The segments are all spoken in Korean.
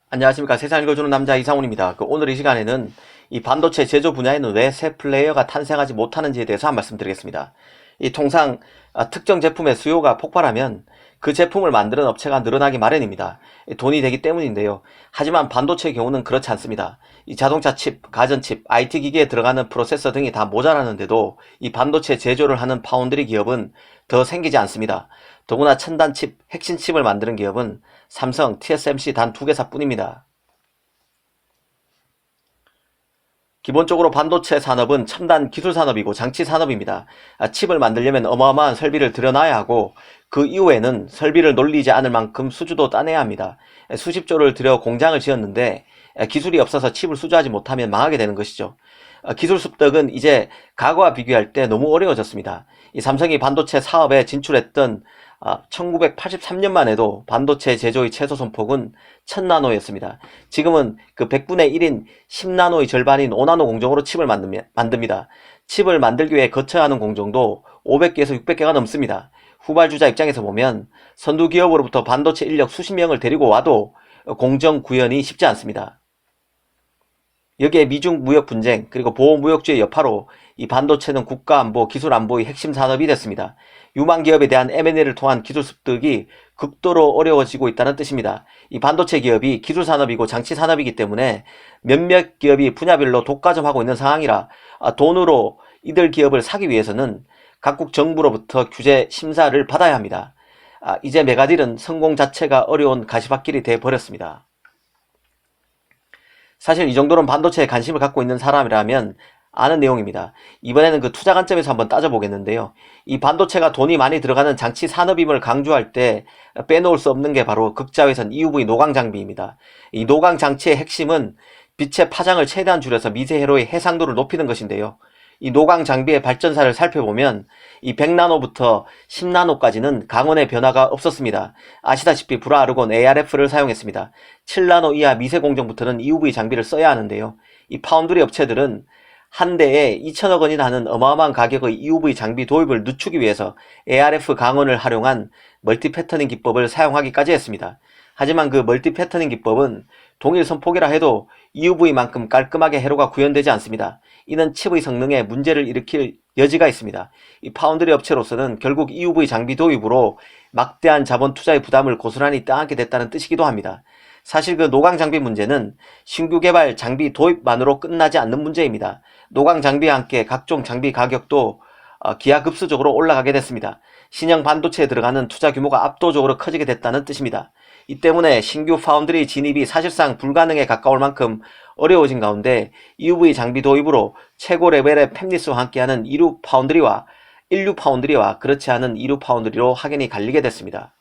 안녕하십니까. 세상 읽어주는 남자 이상훈입니다. 오늘 이 시간에는 이 반도체 제조 분야에는 왜 새 플레이어가 탄생하지 못하는지에 대해서 한 말씀 드리겠습니다. 통상 특정 제품의 수요가 폭발하면 그 제품을 만드는 업체가 늘어나기 마련입니다. 돈이 되기 때문인데요. 하지만 반도체의 경우는 그렇지 않습니다. 이 자동차 칩, 가전칩, IT 기기에 들어가는 프로세서 등이 다 모자라는데도 이 반도체 제조를 하는 파운드리 기업은 더 생기지 않습니다. 더구나 첨단 칩, 핵심 칩을 만드는 기업은 삼성, TSMC 단 2개사 뿐입니다. 기본적으로 반도체 산업은 첨단 기술 산업이고 장치 산업입니다. 칩을 만들려면 어마어마한 설비를 들여놔야 하고 그 이후에는 설비를 놀리지 않을 만큼 수주도 따내야 합니다. 수십조를 들여 공장을 지었는데 기술이 없어서 칩을 수주하지 못하면 망하게 되는 것이죠. 기술 습득은 이제 과거와 비교할 때 너무 어려워졌습니다. 이 삼성이 반도체 사업에 진출했던 1983년만 해도 반도체 제조의 최소 손폭은 1000나노였습니다. 지금은 그 100분의 1인 10나노의 절반인 5나노 공정으로 칩을 만듭니다. 칩을 만들기 위해 거쳐야 하는 공정도 500개에서 600개가 넘습니다. 후발주자 입장에서 보면 선두 기업으로부터 반도체 인력 수십 명을 데리고 와도 공정 구현이 쉽지 않습니다. 여기에 미중 무역 분쟁 그리고 보호무역주의 여파로 이 반도체는 국가안보, 기술안보의 핵심 산업이 됐습니다. 유망 기업에 대한 M&A를 통한 기술 습득이 극도로 어려워지고 있다는 뜻입니다. 이 반도체 기업이 기술 산업이고 장치 산업이기 때문에 몇몇 기업이 분야별로 독과점하고 있는 상황이라 돈으로 이들 기업을 사기 위해서는 각국 정부로부터 규제 심사를 받아야 합니다. 이제 메가딜은 성공 자체가 어려운 가시밭길이 돼 버렸습니다. 사실 이 정도는 반도체에 관심을 갖고 있는 사람이라면 아는 내용입니다. 이번에는 그 투자 관점에서 한번 따져보겠는데요. 이 반도체가 돈이 많이 들어가는 장치 산업임을 강조할 때 빼놓을 수 없는 게 바로 극자외선 EUV 노광 장비입니다. 이 노광 장치의 핵심은 빛의 파장을 최대한 줄여서 미세 회로의 해상도를 높이는 것인데요. 이 노광 장비의 발전사를 살펴보면 이 100나노부터 10나노까지는 강원의 변화가 없었습니다. 아시다시피 불화아르곤 ARF를 사용했습니다. 7나노 이하 미세 공정부터는 EUV 장비를 써야 하는데요. 이 파운드리 업체들은 한 대에 2천억 원이나 하는 어마어마한 가격의 EUV 장비 도입을 늦추기 위해서 ARF 강원을 활용한 멀티 패터닝 기법을 사용하기까지 했습니다. 하지만 그 멀티 패터닝 기법은 동일 선폭이라 해도 EUV만큼 깔끔하게 회로가 구현되지 않습니다. 이는 칩의 성능에 문제를 일으킬 여지가 있습니다. 이 파운드리 업체로서는 결국 EUV 장비 도입으로 막대한 자본 투자의 부담을 고스란히 떠안게 됐다는 뜻이기도 합니다. 사실 그 노광 장비 문제는 신규 개발 장비 도입만으로 끝나지 않는 문제입니다. 노광 장비와 함께 각종 장비 가격도 기하급수적으로 올라가게 됐습니다. 신형 반도체에 들어가는 투자 규모가 압도적으로 커지게 됐다는 뜻입니다. 이 때문에 신규 파운드리 진입이 사실상 불가능에 가까울 만큼 어려워진 가운데 EUV 장비 도입으로 최고 레벨의 팹리스와 함께하는 일류 파운드리와 그렇지 않은 이류 파운드리로 확연히 갈리게 됐습니다.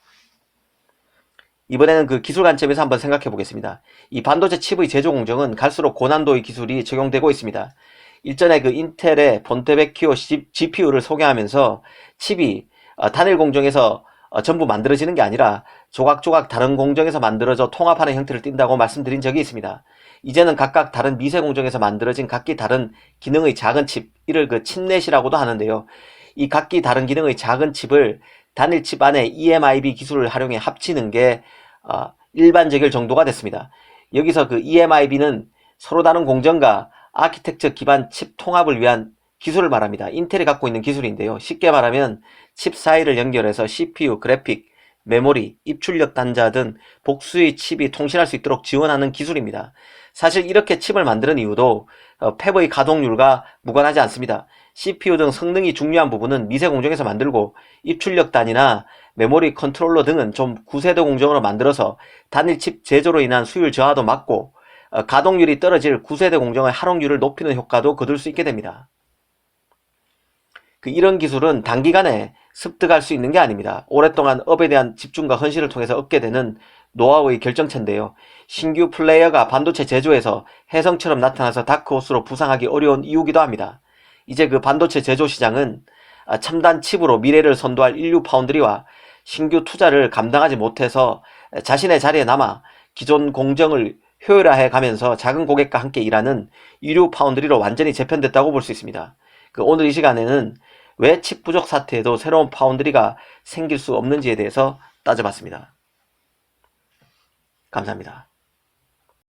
이번에는 그 기술 관점에서 한번 생각해 보겠습니다. 이 반도체 칩의 제조 공정은 갈수록 고난도의 기술이 적용되고 있습니다. 일전에 그 인텔의 폰테베키오 GPU를 소개하면서 칩이 단일 공정에서 전부 만들어지는 게 아니라 조각조각 다른 공정에서 만들어져 통합하는 형태를 띈다고 말씀드린 적이 있습니다. 이제는 각각 다른 미세 공정에서 만들어진 각기 다른 기능의 작은 칩, 이를 그 칩넷이라고도 하는데요. 이 각기 다른 기능의 작은 칩을 단일 칩 안에 EMIB 기술을 활용해 합치는 게 일반적일 정도가 됐습니다. 여기서 그 EMIB는 서로 다른 공정과 아키텍처 기반 칩 통합을 위한 기술을 말합니다. 인텔이 갖고 있는 기술인데요. 쉽게 말하면 칩 사이를 연결해서 CPU, 그래픽, 메모리, 입출력 단자 등 복수의 칩이 통신할 수 있도록 지원하는 기술입니다. 사실 이렇게 칩을 만드는 이유도 팹의 가동률과 무관하지 않습니다. CPU 등 성능이 중요한 부분은 미세 공정에서 만들고 입출력 단위나 메모리 컨트롤러 등은 좀 구세대 공정으로 만들어서 단일 칩 제조로 인한 수율 저하도 막고 가동률이 떨어질 구세대 공정의 활용률을 높이는 효과도 거둘 수 있게 됩니다. 이런 기술은 단기간에 습득할 수 있는 게 아닙니다. 오랫동안 업에 대한 집중과 헌신을 통해서 얻게 되는 노하우의 결정체인데요. 신규 플레이어가 반도체 제조에서 혜성처럼 나타나서 다크호스로 부상하기 어려운 이유기도 합니다. 이제 그 반도체 제조 시장은 첨단 칩으로 미래를 선도할 인류 파운드리와 신규 투자를 감당하지 못해서 자신의 자리에 남아 기존 공정을 효율화해 가면서 작은 고객과 함께 일하는 이류 파운드리로 완전히 재편됐다고 볼 수 있습니다. 오늘 이 시간에는 왜 칩 부족 사태에도 새로운 파운드리가 생길 수 없는지에 대해서 따져봤습니다. 감사합니다.